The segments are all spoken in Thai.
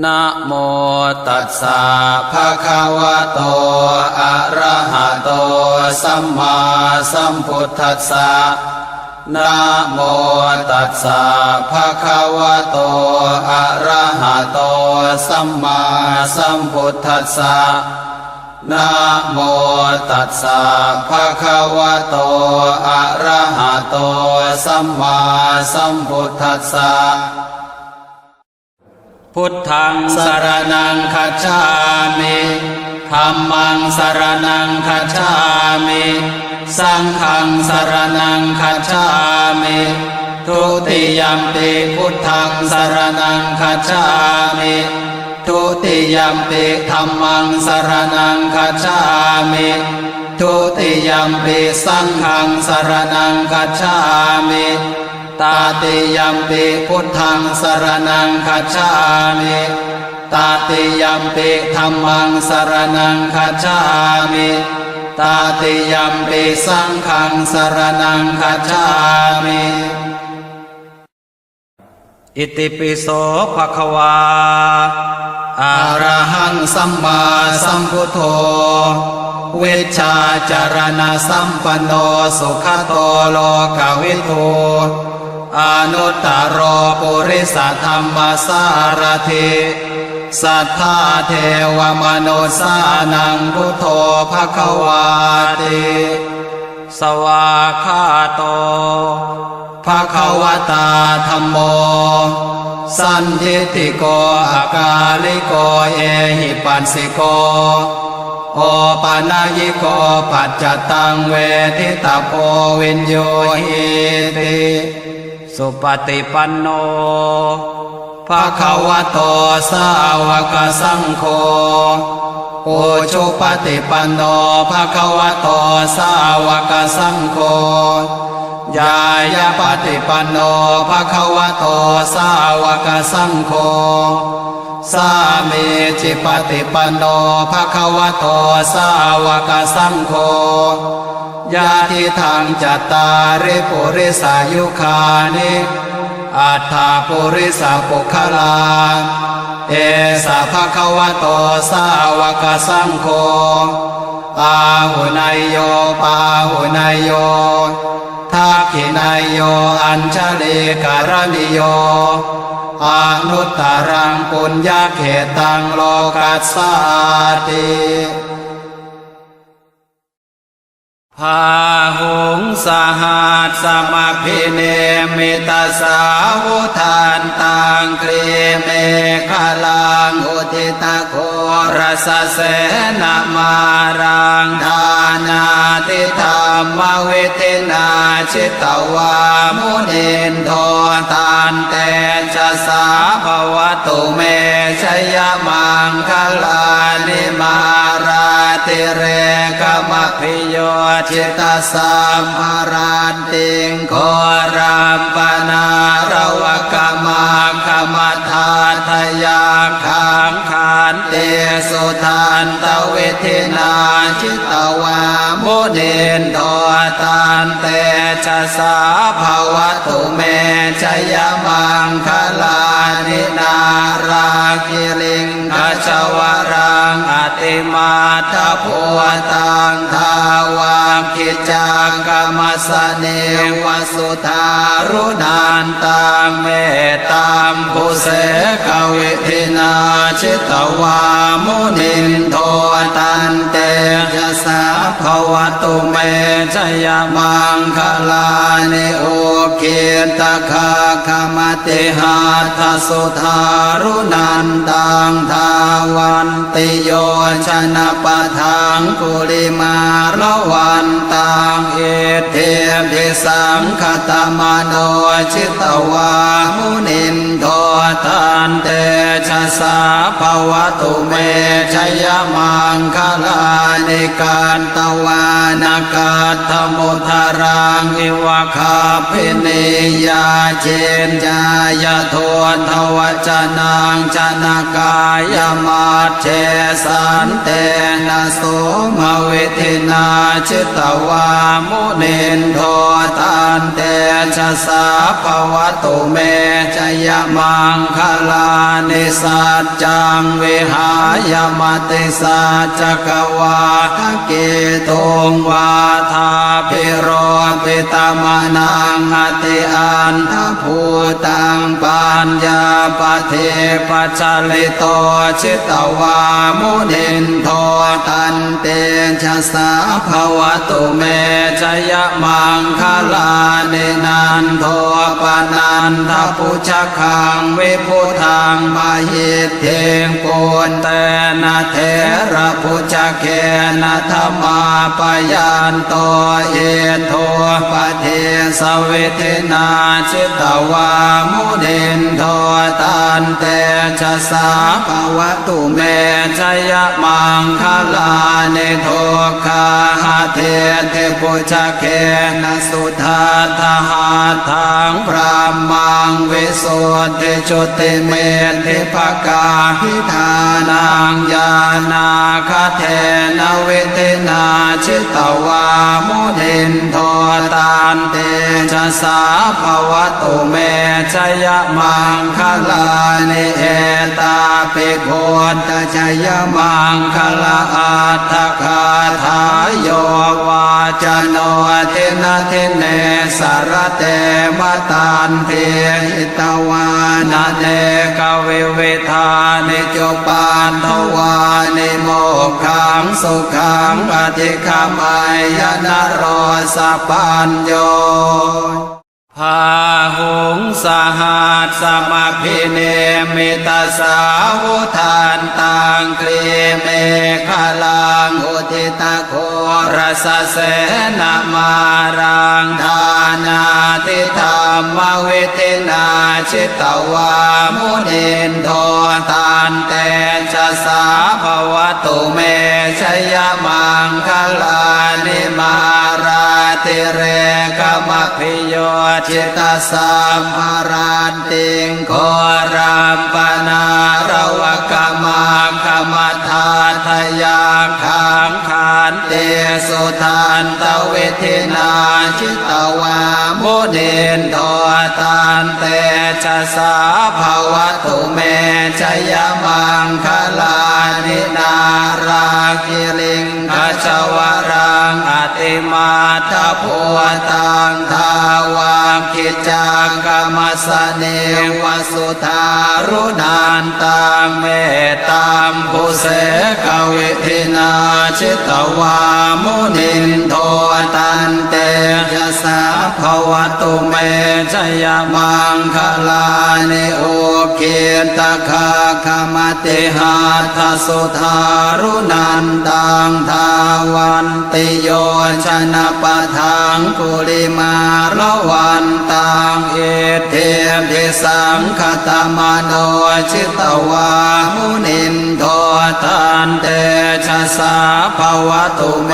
นะโมตัสสะภะคะวะโตอะระหะโตสัมมาสัมพุทธัสสะนะโมตัสสะภะคะวะโตอะระหะโตสัมมาสัมพุทธัสสะนะโมตัสสะภะคะวะโตอะระหะโตสัมมาสัมพุทธัสสะพุทธังสรณังคัจฉามิธัมมังสรณังคัจฉามิสังฆังสรณังคัจฉามิทุติยัมปิพุทธังสรณังคัจฉามิทุติยัมปิธัมมังสรณังคัจฉามิทุติยัมปิสังฆังสรณังคัจฉามิตาติยัมปิพุทธังสรณังคัจฉามิตาติยัมปิธัมมังสรณังคัจฉามิตาติยัมปิสังฆังสรณังคัจฉามิอิติปิโสภะคะวาอะระหังสัมมาสัมพุทโธเวชชาจารณะสัมปันโนสุขโตโลกวิทูอนุตตรปุริสธรรมสารถิสัทธาเทวมนุสานังพุทโธภควาติสวากขาโตภควตาธัมโมสันทิฏฐิโกอากาลิโกเอหิปัสสิโกโอปานายิโกปัจจตังเวทิตาโพวินโยหิติสุปฏิปันโนภะคะวะโตสาวกสังโฆโอชุปฏิปันโนภะคะวะโตสาวกสังโฆยายาปฏิปันโนภะคะวะโตสาวกสังโฆสามีจิปฏิปันโนภะคะวะโตสาวกสังโฆญาติทางจัตตาริปุริสายุคานิอัฏฐปุริสปุคลาเอสะภะคะวะโตสาวกสังโฆอาหุนายโยปาหุนายโยทักขินายโยอัญชลีการณิโยอนุตตรังปุญญาเขตังโลกัสสาติพาหุงสหัสสมพิเนมิตาสาวุทานตังคลีเมฆลังอุทิตโครสเสนามารังทานาติธรรมวิทินาชิตวามุนินโทตานเตชะสาภวตุเมชยมังคลานิมาราติเรกมพิโยจิตสัมภารันติงโครัมปนารวกมาคมทาทยาขังขันเตสุทันตเวทินาจิตวามุนินโทตันเตชะสาภวตุเมชยมังคลานินาราคิลิงขจวรังอติมาทภูตังทาวาคิจังกรรมสเนวสุธารุนันตังเมตตามภูเสกวิทินาชิตวามุนินโทตันเตชะสาภวตุเมชยมังคลานิโอเกียตคาคมติหาทสุธารุนันตังทาวันติโยชนะปะทังกุลิมาละวันตังเอเทพิสังคตมโนชิตวามุนินโทตันเตชะสาภวตุเมชยมังคลานิการตวานากาธมุทารังอิวะคาภินิยาเจนจายโทนทวจนังจนากายมาเชสันเตนะโสมเวทินาชิตวามุนินโทตันเตชะสาภวตุเมชยมัง คลานิสัจจังวิหายมติสัจจกวาทะเกตุงวาทาภิโรปิตมนังอติอันทภูตังปัญญาปเทปัจจลิโตชิตวามุนินโทตันเตชะสาภวตุเมชยมังคลานินันโทปนันทปุชคังวิพุทังมหิตเทงปุณเตนะเทระพุชเกนะธรรมาปยันโตเอโทปเทสวิทินาชิตวามุนินโทตันเตชะสาภวตุเมชยมังคลานิโทคาหะเทเทปุชเกนะสุทาทหาทังพระมังวิสุทธิจุติเมธิภกาหิธานังญาณาคเทนะเวทนาชิตวามุนินโทตันเตชะสาภวตุเมชยมังคลานิเอตาปิโกตชยมังคลาอัตถคาทายโยวาจโนเทนะเทเนสารเตมตันเทหิตวานะเนกเวเวทานิจุปานทวานิโมกขังสุขังอธิคามายนะโรสปัญโยพาหุงสหัสสมพิเนมิตาสาวุทานตังคลีเมฆลังอุทิตโครสเสนามารังทานาทิธรรมเวทินาชิตวามุนินโทตันเตชะสาภวตุเมชยมังคลานิมาราติเรกมพิโยจิตตสัมภารันติงโครัมปนารวกมาคมทาทยาขังขันเตสุทันตเวทินาชิตวามุนินโทตันเตชะสาภวตุเมชยมังคลานินาราคิลิงขจวรังอติมาทภูตังทาวากิจจังกรรมสเนวสุธารุนันตังเมตตามภูเสกวิทินาชิตวามุนินโทตันเตชะสาภวตุเมชยมังคลานิโอเกตคาคมติหาทสุธารุนันตังทาวันติโยชนะปะทังกุลิมาละวันตังเอเทพิสังคตมโนชิตวามุนินโทตันเตชะสาภวตุเม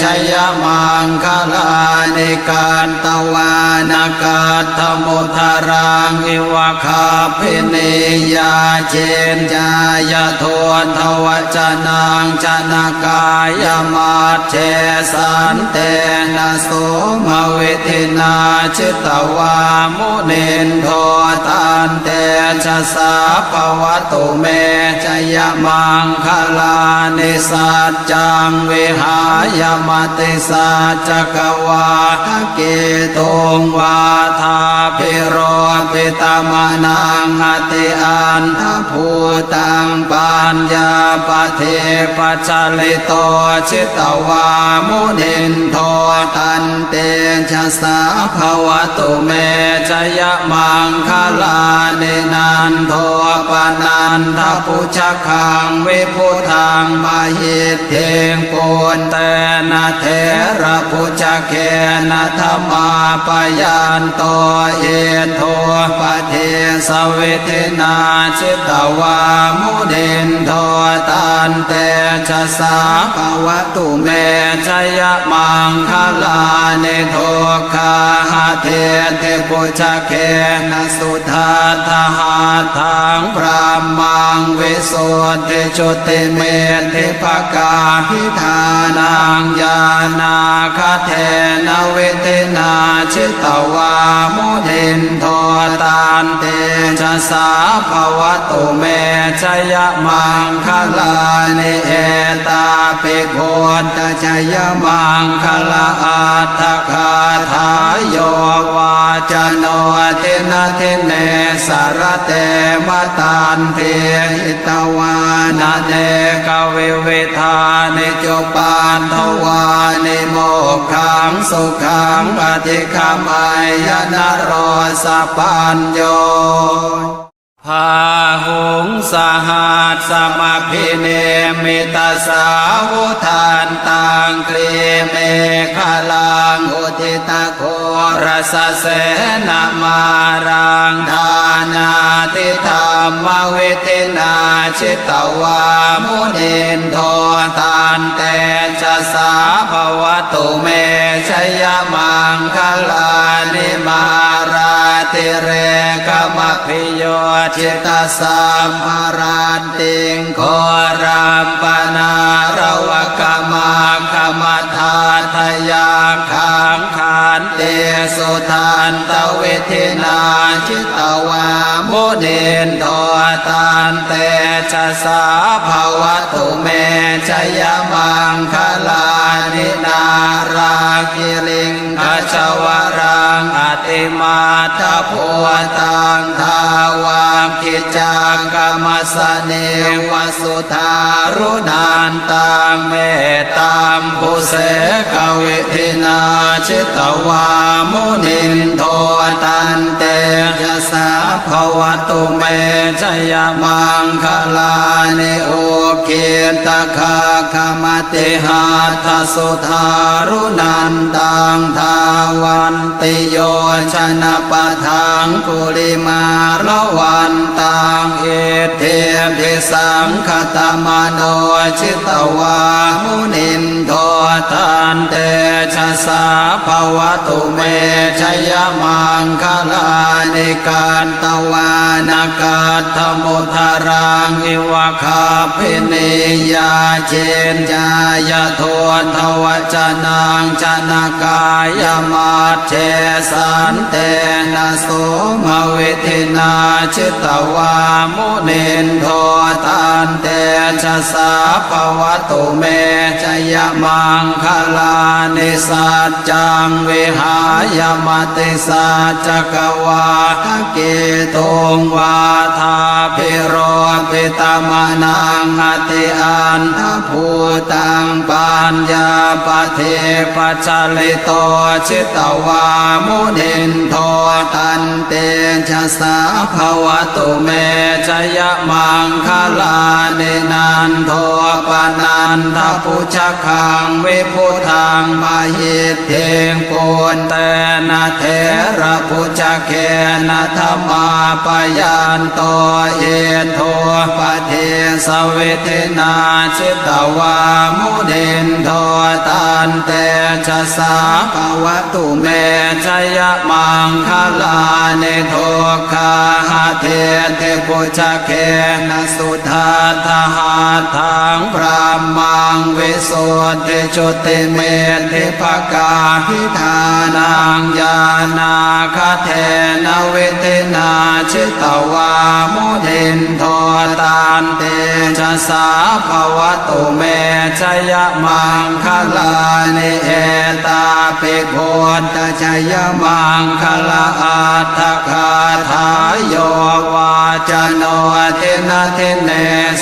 ชยมังคลานิการตวานากาธมุทารังอิวะคาภินิยาเจนจายโททวจนังจนากายมาเชสันเตนะโสมเวทินาชิตวามุนินโทตันเตชะสาภวตุเมชยมังคลานิสัจจังวิหายมติสัจจกวาทะเกตุงวาทาภิโรปิตมนังอติอันทภูตังปัญญาปเทปัจจลิโตชิตวามุนินโทตันเตชะสาภวตุเมชยมังคลานินันโทปนันทปุชคังวิพุทังมหิตเทงปุณเตนะเทระพุชเกนะธรรมาปยันโตเอโทปเทสวิทินาชิตวามุนินโทตันเตชะสาภวตุเมชยมังคลานิโทคาหะ เทติปุชเคนะสุธาทหาทังพระมังวิสุทธิจุติเมธิภกาหิธานังญาณาคเทนะเวทนาชิตวามุทินโทตานเตชะสาภวตุเมชยมังคลานิเอตาปิโกตชยมังคลาอัตถคาถาโยวาจโนทินาทิเนสารเตมตันเทหิตวานาเนกวิวิธานิจุปานทวานิโมกขังสุขังปฏิฆามัยยนะโรสปัญโยพาหุงสหัสสมาพิเนมิตาสาวุทานตังคลีเมฆลังอุทิตโครสเสนามารังทานาติธรรมวิทินาชิตวามุนินโทตานเตชะสาภวตุเมชยมังคลานิมาราติเรกมพิโยจิตาสัมภารันติงโครัมปนารวกมาคมัทาทยาขังขันเตสุทันตเวทินาจิตวามุนินโทตานเตชะสาภวตุเมชยมังคลานินาราคิลิงขจวรังอติมาตภูตังทาวากิจังกรรมสเนวสุธารุนันตังเมตตามภูเสกวิทินาชิตวามุนินโทตันเตชะสาภวตุเมชยมังคลานิโอเกตคาคมติหาทสุธารุนันตังทาวันติโยชนะปะทังกุลิมาละวันตังเอเทพิสังคตมโนชิตวามุนินโทตันเตชะสาภวตุเมชยมังคลานิการตวานากาธมุทารังอิวะคาภินิยาเจนจายโททวจนังจนากายมาเชสันเตนะโสมวิทินาชิตวามุนินโทตันเตชะสาภวตุเมชยมังคลานิสัจจังวิหายมติสัจจกวาทะเกตุงวาทาภิโรปิตมนังอติอันทภูตังปัญญาปเทปัจจลิโตชิตวามุนินโทตันเตชะสาภวตุเมชยมังคลานินันโทปนันทปุชคังวิพุทังมหิตเทงปุณเตนะเทระปุชเคนะธรรมาปยันโตเอโทปเทสเวทนาชิตวามุนินโทตันเตชะสาภวตุเมชยมังคลานิโทคาหะเทติปุชเคนะสุธาทหาทังพระมังวิสุทธิจุติเมธิภกาหิธานังญาณาคเทนะเวทนาชิตวามุนินโทตันเตชะสาภวตุเมชยมังคลานิเอตาปิโกตชยมังคลาอัตถคาถาโยวาจโนทินาทิเน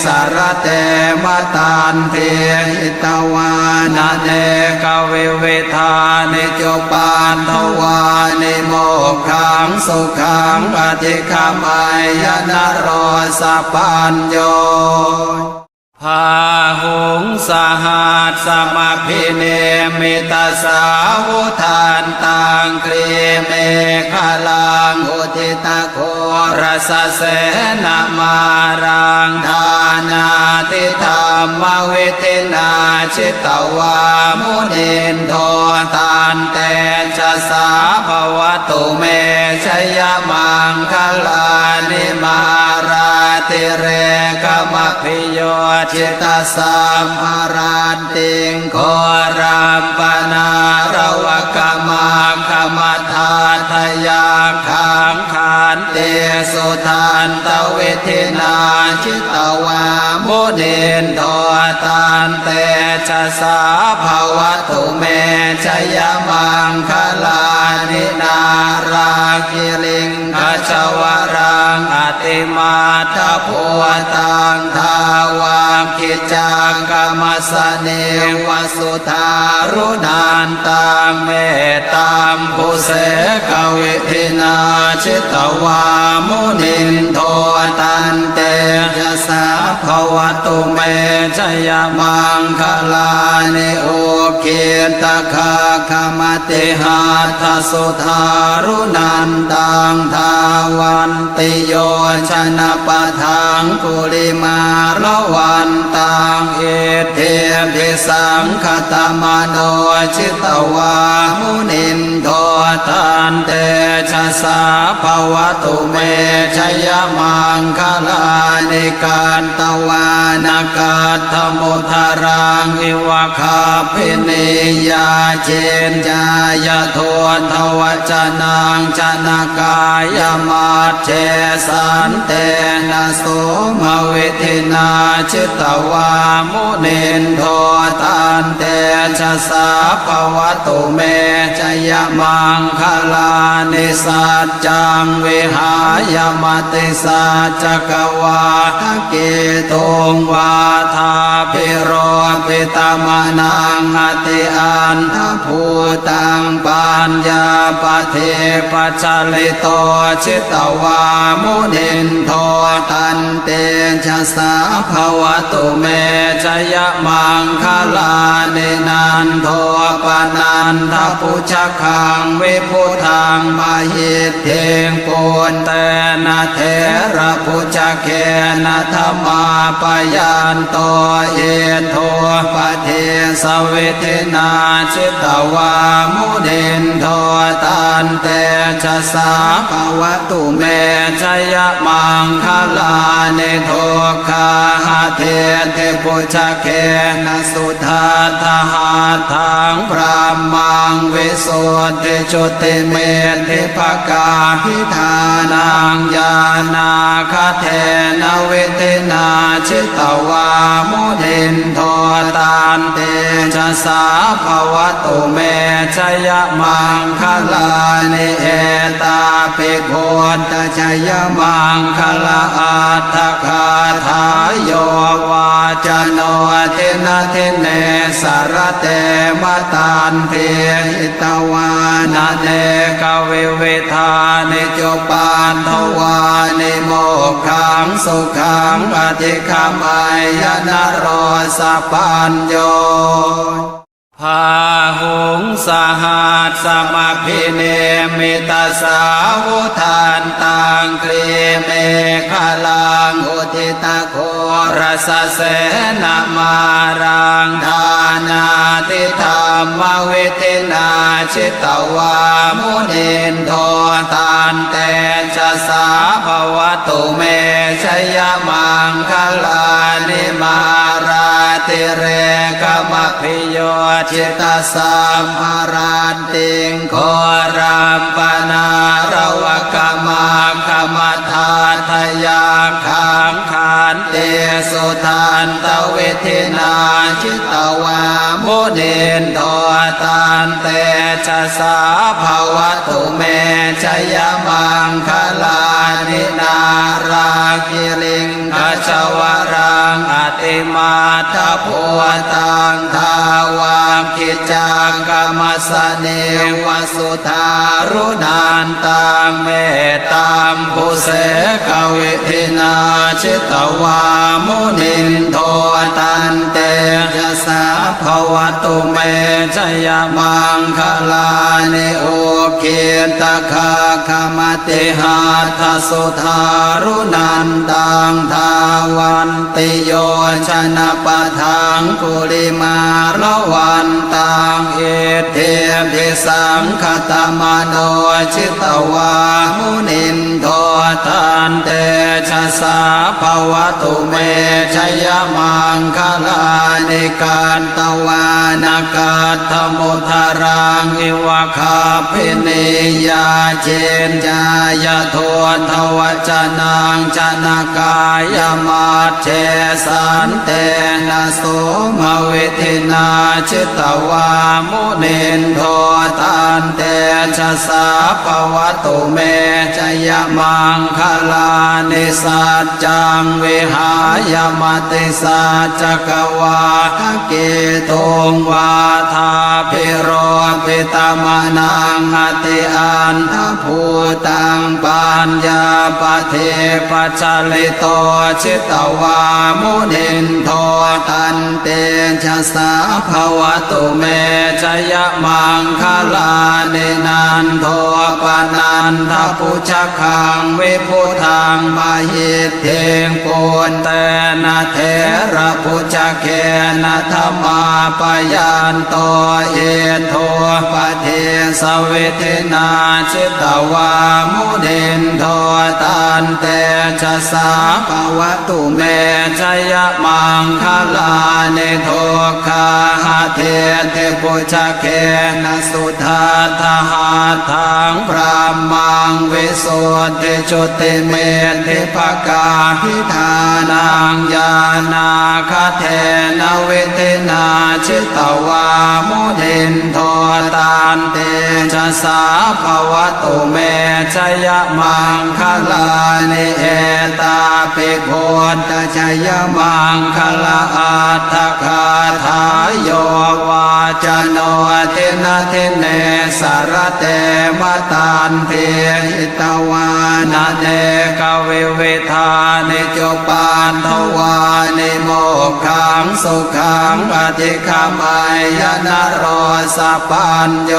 สารเตมตันเทหิตวานาเนกวิวิธานิจุปานทวานิโมกขังสุขังปฏิฆามัยยนะโรสปัญโยพาหุงสหัสสมาพิเนมิตาสาวุทานตังคลีเมฆลังอุทิตโค รสเสนามารังทานาติธรรมวิธินาชิตวามุนินโทตันเตชะสาภวตุเมชยมังคลานิมาราติเรกมพิโยจิตสัมภารันติงโครัมปนารวกมาคมทาทยาขังขันเตสุทันตเวทินาชิตวามุนินโทตันเตชะสาภวตุเมชยมังคลานินาราคิลิงขจวรังอติมาทโพตังทาวาคิจังกรรมสเนวสุธารุนันตังเมตตามภูเสกวิธินาชิตวามุนินโทตันเตชะสาภวตุเมชยมังคลานิโอเกตคาคมติหาทสุธารุนันตังทาวันติโยชนะปะทังปุริมาละวันตังเอเทพิสังคตมโนชิตวามุนินโทตันเตชะสาภวตุเมชยมังคลานิการตวานากาธมุทารังอิวะคาภินิยาเจนจายโททวจนังชนะกายมาเจสันเตนะโสมวิธินาชิตวามุนินโทตันเตชะสาภวตุเมชยมังคลานิสัจจังวิหายมติสัจจกวาทะเกตุงวาทาภิโรปิตมนังอติอันทภูตังปัญญาปเทปัจจลิโตชิตวามุนินโทตันเตชะสาภวตุเมชยมังคลานินันโทปนันทปุชคังวิพุทังมหิตเทงปุณเตนะเทระปุชเคนะธรรมาปยันโตเอโทปเทสเวทินาชิตวามุนินโทตันเตชะสาภวตุเมชยมังคลานิโทคาหาเทเทปุชเคนะสุธาทหาทังพระมังวิสุทธิจุติเมธิภกาหิธานังญาณาคเทนะเวทินาชิตวามุนินโทตันเตชะสาภวตุเมชยมังคลานิเอตาภิกขุตชยมังคลาอัตถคาถาโยวาจโนทินาทิเนสารเตมตันเทหิตวานาเนกวิเวทานิจุปานทวานิโมกขังสุขังปฏิฆามัยยนะโรสปัญโยพาหุงสหัสสมพิเนมิตาสาวุทานตังครีเมฆลังอุทิตาโครสเสนามารังทานาติธรรมวิธินาชิตวามุนินโทตันเตชะสาภวตุเมชยมังคลานิมาราติเรกมพิโยจิตสัมภารันติงโครัมปนารวกมาคมทาทยาขังขันเตสุทันตเวทินาชิตวามุนินโทตันเตชะสาภวตุเมชยมังคลานินาราคิลิงขจวรังอติมาทโพตังทาวาคิจังกรรมสเนวสุธารุนันตังเมตตามภูเสกวิธินาชิตวามุนินโทตันเตชะสาภวตุเมชยมังคลานิโอเก เกตคาคามติหาทัสุธารุนันตังทาวันติโยชนะปะทังกุลิมาละวันตังเอเทภิสังคตมโนชิตวามุนินโทตันเตชะสาภวตุเมชยมังคลานิการตวานากาธมุทารังอิวะคาภินิยาเจนจายโททวจนังจนากายมาเชสันเตนะโสมวิธินาชิตวามุนินโทตันเตชะสาภวตุเมชยมังคลานิสัจจังวิหายมติสัจจกวาเกตุงวาทาภิโรปิตมนังอติอันทภูตังปัญญาปเทปัจจลิโตชิตวามุนินโทตันเตชะสาภวตุเมชยมังคลานินันโทปนันทปุชคังวิพุทังมหิตเทงปุณเตนะเทระปุชเคนะธรรมาปยันโตเอโทปเทสเวทินาชิตวามุนินโทตันเตชะสาภวตุเมชยมังคลานิโทคาหะเทเทปุชเคนะสุทาทหาทังพระมังวิสุทธิจุติเมธิภกาหิทานังญาณาคเทนะเวทินาชิตวามุนินโทตันเตชะสาภวตุเมชยมังคลานิเอตาปิโคตชยมังคลาอัตถคาถาโยวาจโนทินาทิเนสารเตมตันเทหิตวานาเนกเวเวทานิจปานทวานิโมกขังสุขังอธิคามายนะโรสปัญโย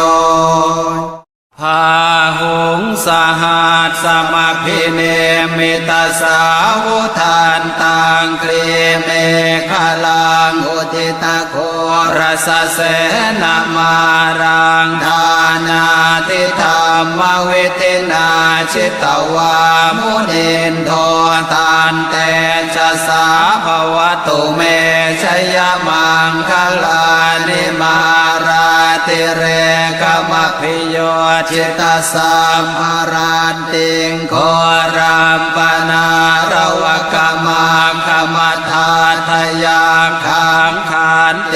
พาหุงสหัสสมพิเนมิตาสาวุทานตังคลีเมฆลังอุทิตโครสเสนามารังทานาทิธรรมวิทินาชิตวามุนินโทตันเตชะสาภวตุเมชยมังคลานิมาราติเรกมพิโยจิตสัมภารันติงโครัมปนารวกมาคมทาทยาขังขันเต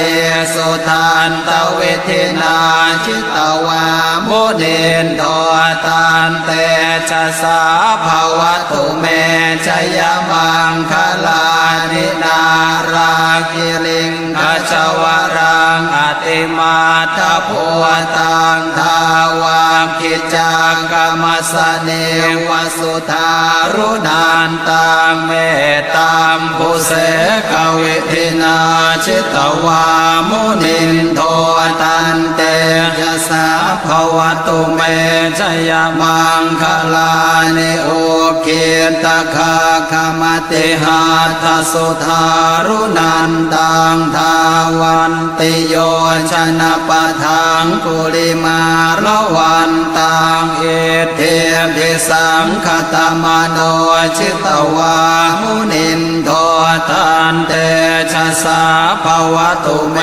สุทันตเวทินาชิตวามุนินโทตันเตชะสาภวตุเมชยมังคลานินาราคิลิงขจวรังอติมาทภูตังทาวาคิจังกรรมสเนวสุธารุนันตังเมตตามภูเสกวิทินาชิตวามุนินโทตันเตยะสาภวตุเมชยมังคลานิโอเกตคาคามติหาทัสุธารุนันตังทาวันติโยชนะปะทังกุลิมาละวันตังเอเทภิสังคตมโนชิตวามุนินโทตันเตชะสาภวตุเม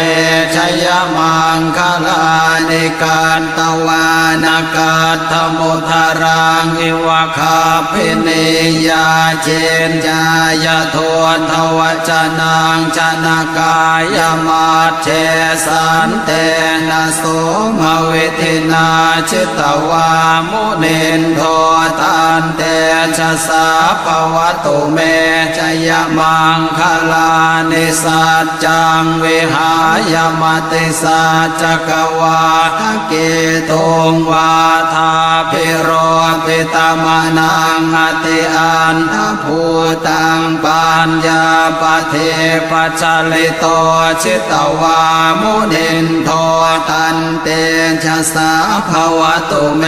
ชยมังคลานิการตวานากาธมุทารังอิวะคาภินิยาเจนจายโททวจนังจนากายมาเชสันเตนะโสมวิธินาชิตวามุนินโทตันเตชะสาภวตุเมชยมังคลานิสัจจังวิหายมติสัจจกวาเกตุงวาทาภิโร ปิตามะนังอติอันทภูตังปัญญาปเทปัจจลิโตชิตวามุนินโทตันเตชะสาภวตุเม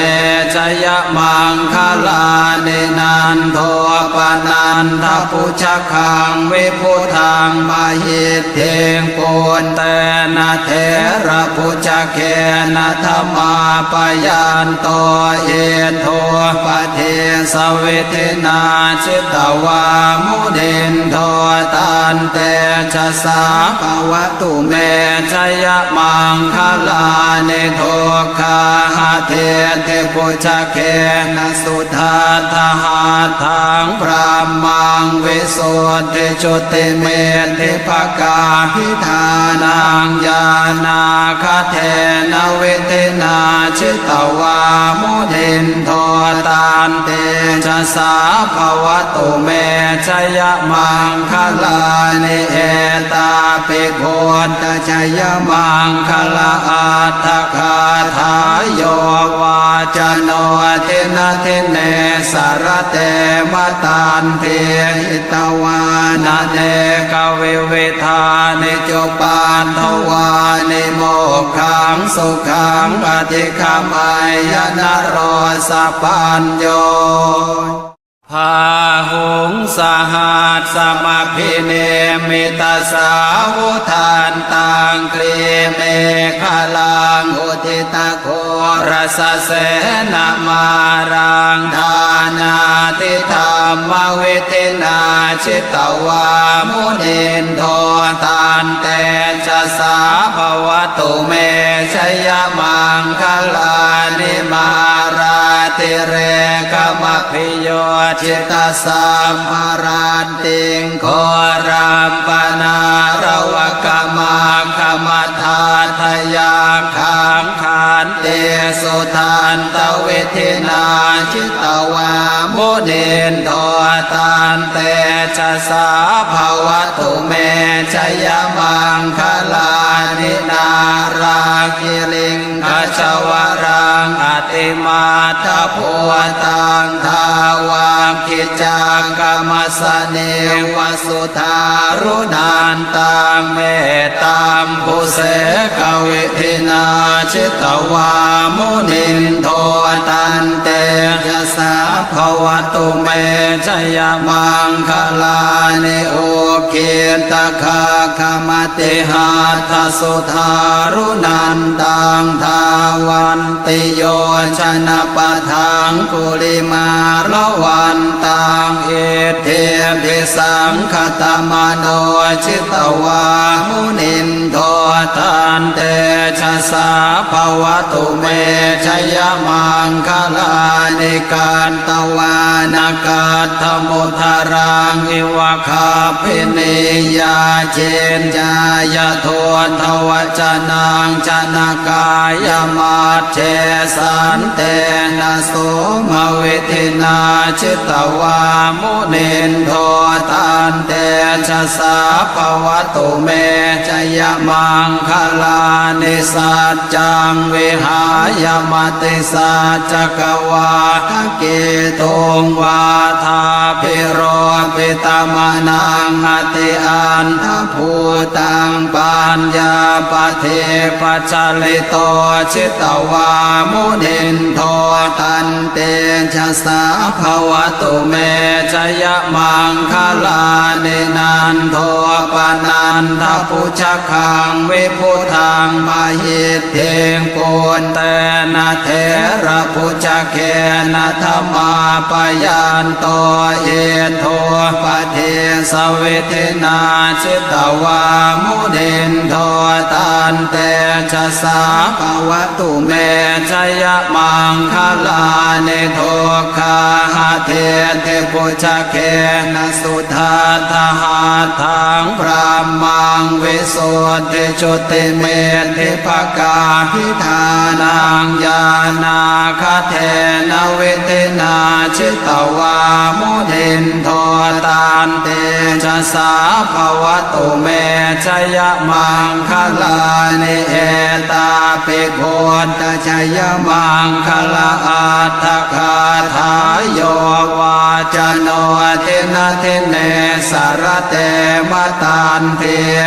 จยมังคลานินันโทปนันทปุชคังวิพุทังมหิตเทงปุณเตนะเทระปุชเคนะธรรมาปยันโตเอโทปเทสวิทินาชิตวามุนินโทตันเตชะสาภวตุเมจยมังคลานิโทคาหะเทเทปุชเคนะสุทัตถหาทังพระมังวิสุทธิจุติเมธิภกาพิธานังญาณาคเทนะเวทนาชิตวามุนินโทตันเตชะสาภวตุเมชยมังคลานิเอตาปิโกตชยมังคลาอัตถคาถายโยวาจโนเทนะเทเนสารเตมตันเทหิตวานะเนกเวเวทานิจุปานทวานิโมกขังสุขังปฏิฆามัยยนะโรสปัญโยพาหุงสหัสสมพิเนมิตาสาวุทานตังคลีเมฆลังอุทิตโครสเสนามารังทานาติธรรมเวทินาชิตวามุนินโทตันเตชะสาภวตุเมชยมังคลานิมาราติเรกมพิโยจิตสัมภารันติงโครัมปนารวกมาคมทาทยาขังขันเตสุทันตเวทินาชิตวามุนินโทตันเตชะสาภวตุเมชยมังคลานินาราคิลิงขจวรังอติมาทภูตังทาวาคิจังกรรมสเนวสุธารุนันตังเมตตัมปุเสกวิทินาชิตวามุนินโทตันเตชะสาภวตุเมชยมังคลานิโอเกตคาคมติหาทสุธารุนันตังทาวันติโยชนะปะทังกุลิมาละวันตังเอเทภิสังคตมโนชิตวามุนินโทตันเตชะสาภวตุเมชยมังคลานิการตวานากาธมุทารังอิวะคาภินิยาเจนจายโททวจนังจนากายมาเทสันเตนะโสมเวทินาชิตวามุนินโทตันเตชะสาภวตุเมชยมังคลานิสัจจังวิหายมติสัจจกวาทเกตุงวาทาภิโรปิตามะนังอติอันทภูตังปัญญาปเทปัจจลิโตชิตวามุนินโทตันเตชะสาภวตุเมชยมังคลานินันโทปนันทปุชคังวิพุทังมหิตเทงปุณเตนะเทระปุชเคนะธรรมาปยันโตเอโทปเทสวิทินาชิตวามุนินโทตันเตชะสาภวตุเมชยมังคลานิโทคาหะเทเทปุชเคนะสุทัตถหาทังพระมังวิสุทธิจุติเมธิภกาพิธานังญาณาคเทนะเวทนาชิตวามุนินโทตันเตชะสาภวตุเมชยมังคลานิเอตาปิโกตชยมังคลาอัตถคาถา ทิเนสารเตมตันเท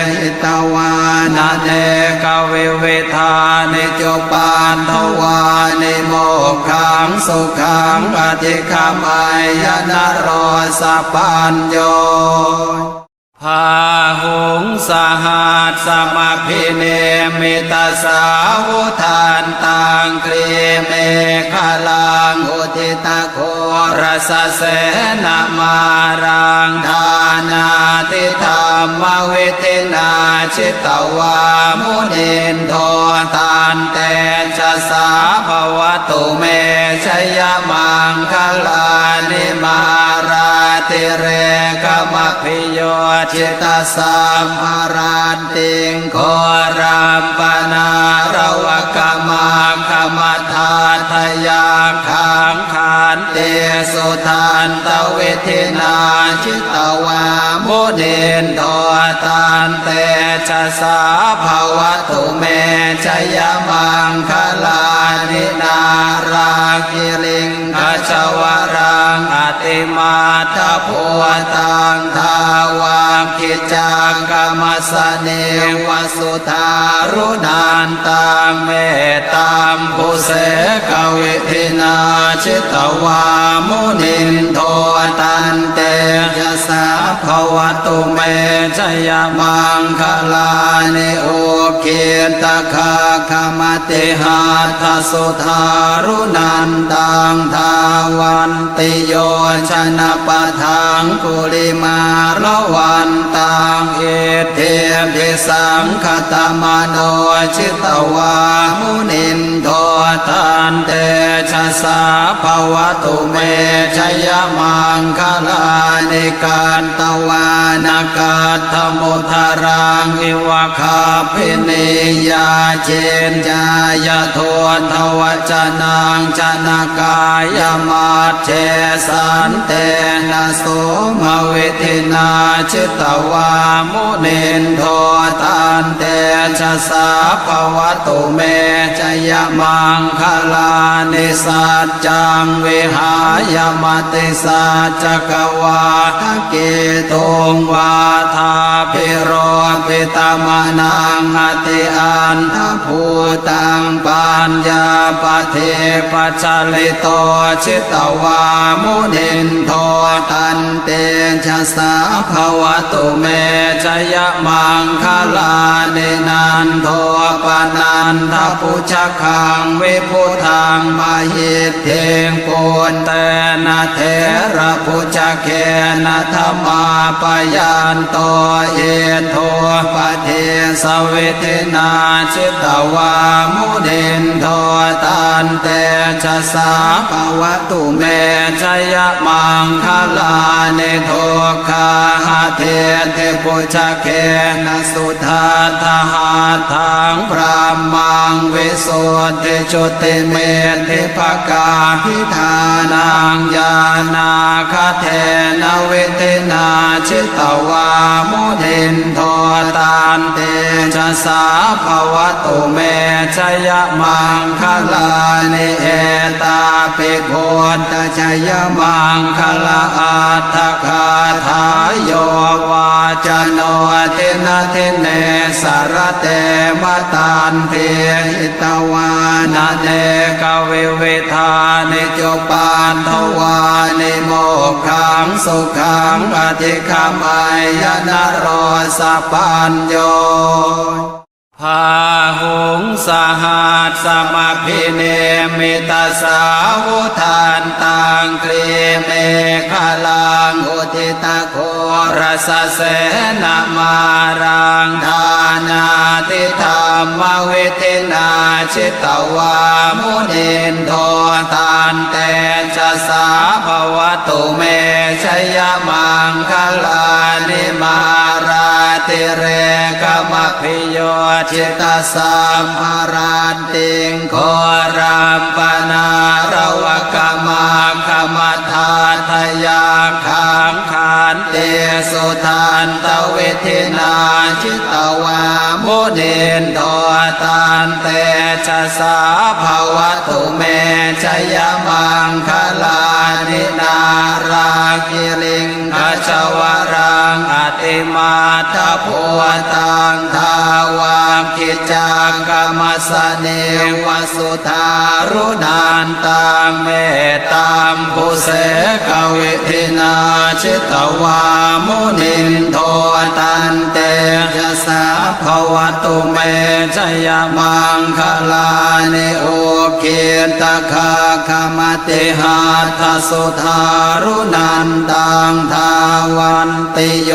หิตวานาเนกวิวิธานิจุปานทวานิโมกขังสุขังอธิคามายนโรสปัญโยพาหุงสหัสสมาพิเนมิตาสาวุธานตังครีเมฆลังอุทิตาโครสเสนามารังทานาติธรรมวิทินาชิตวามุนินโทตานเตชะสาภวตุเมชยมังคลานิมาราติเรกมพิโยจิตาสัมภารันติงโครัมปนารวกมากรรมธาทยาขังขันเตสุทันตเวทินาจิตวามุนินโทตันเตชะสาภวตุเมชยมังคลานินาราคิลิงกชวรังอติมาทภูตังทาวากิจังกรรมสเนวสุธารุนันตังเมตตามภูเสกวิทินาชิตวามุนินโทตันเตยะสาภวตุเมชยมังคลานิโอเกตคาคมติหาทสุธารุนันตังทาวันติโยชนะปะทังกุลิมาละวันตังเอเทพิสังคตมโนชิตวามุนินโทตันเตชะสาภวตุเมชยมังคลานิการตวานากาธมุทารังอิวะคาภินิยาเจนจายโททวจนังจนากายมาเชสันเตนะโสมวิทินาชิตวามุนินโทตันเตชะสาภวตุเมชยมังคลานิสัจจังวิหายมติสัจจกวาทะเกตุงวาทาภิโรปิตมนังอติอันทภูตังปัญญาปเทปัจจลิโตชิตวามุนินโทตันเตชะสาภวตุเมชยมังคลานินันโทปนันทปุชคังวิพุทังมหิตเทงปุณเตนะเทระปุชเกนะธรรมาปยันโตเอโทปเทสวิทินาชิตวามุนินโทตันเตชะสาภวตุเมชยมังคลานิโทคาหะเทติปุชเกนะสุทาทหาทังพระมังวิสุทธิจุติเมธิภกาพิธานังญาณาคเทนะวิทินาชิตวามุนินโทตันเตชะสาภวตุเมชยมังคลานิเอตาปิโกตชยมังคลาอัตถคาถาโยวาจโนทินาทิเนสารเตมตันเทหิตวานาเนกวิวิธานิจุปานทวานิโมกขังสุขังอธิคามายนโรสปัญโยพาหุงสหัสสมาพิเนมิตาสาวุธานตังครีเมฆลังอุทิตโครสเสนามารังทานาติธรรมวิทินาชิตวามุนินโทตันเตชะสาภวตุเมชยมังคลานิมาราติเรกมพิโยจิตาสัมภารันติงโครัมปนารวกมากรรมธาทยาขังขันเตสุทันตเวทินาชิตวามุนินโทตันเตชะสาภวตุเมชยมังคลานิ มินาราคิลิงขจวรังอติมาทภูตังทาวาคิจังกรรมสเนวสุธารุนันตังเมตตามภูเสกวิธินาชิตวามุนินโทตันเตชะสาภวตุเมชยมังคลานิโอเกียตคาคมติหาทสุธารุนันตังทาวันติโย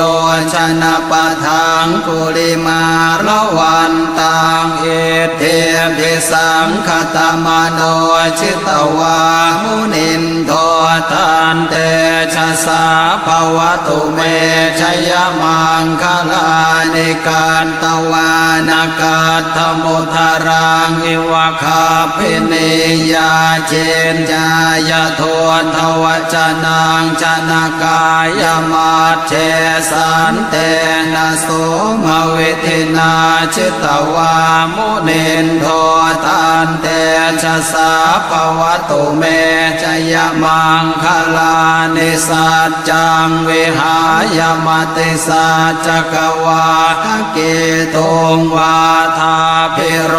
ชนะปะทังกุลิมาละวันตังเอเทพิสังคตมโนชิตวามุนินโทตันเตชะสาภวตุเมชยมังคลานิการตวานากาธมุทารังอิวะคาภินิยาเจนจายโททวจนังจนากายมาเชสันเตนะโสมวิธินาชิตวามุนินโทตันเตชะสาภวตุเมชยมังคลานิสัจจังวิหายมติสัจจกวาทะเกตุงวาทาภิโร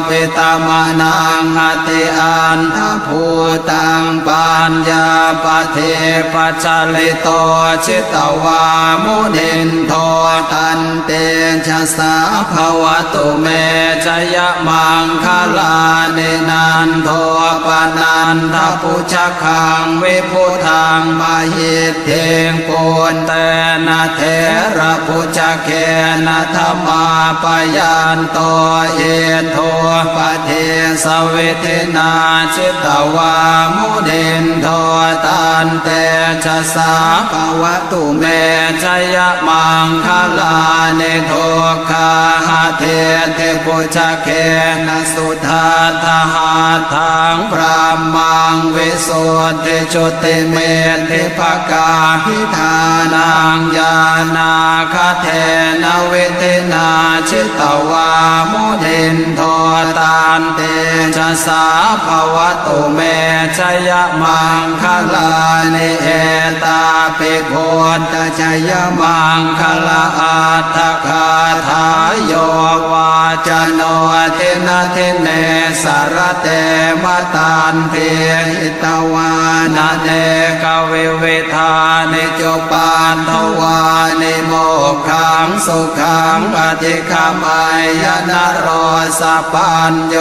ปิตมนังอติอันทภูตังปัญญาปเทปัจจลิโตชิตวามุนินโทตันเตชะสาภวตุเมชยมังคลานินันโทปนันทปุชคังวิพุทังมหิตเทงปุณเตนะเทระปุชเคนะธรรมาปยันโตเอโทปเทสวิธินาชิตวามุนินโทตันเตชะสาภวตุเมชยมังคลานิโทคาหะเทเทปุชเคนะสุทาทหาทังพระมังวิสุทธิจุติเมธิภกาหิธานังญาณาคเทนะวิธินาชิตวามุนินโทตันเตชะสาภวตุเมชยมังคลานิเอตาปิโคตชยมังคลาอัตถคาทายโยวาจโนทินาทิเนสารเตมตันเพียหิตวานาเนกวิวิธานิจุปานทวานิโมกขังสุขังปฏิฆามายนโรสปัญโย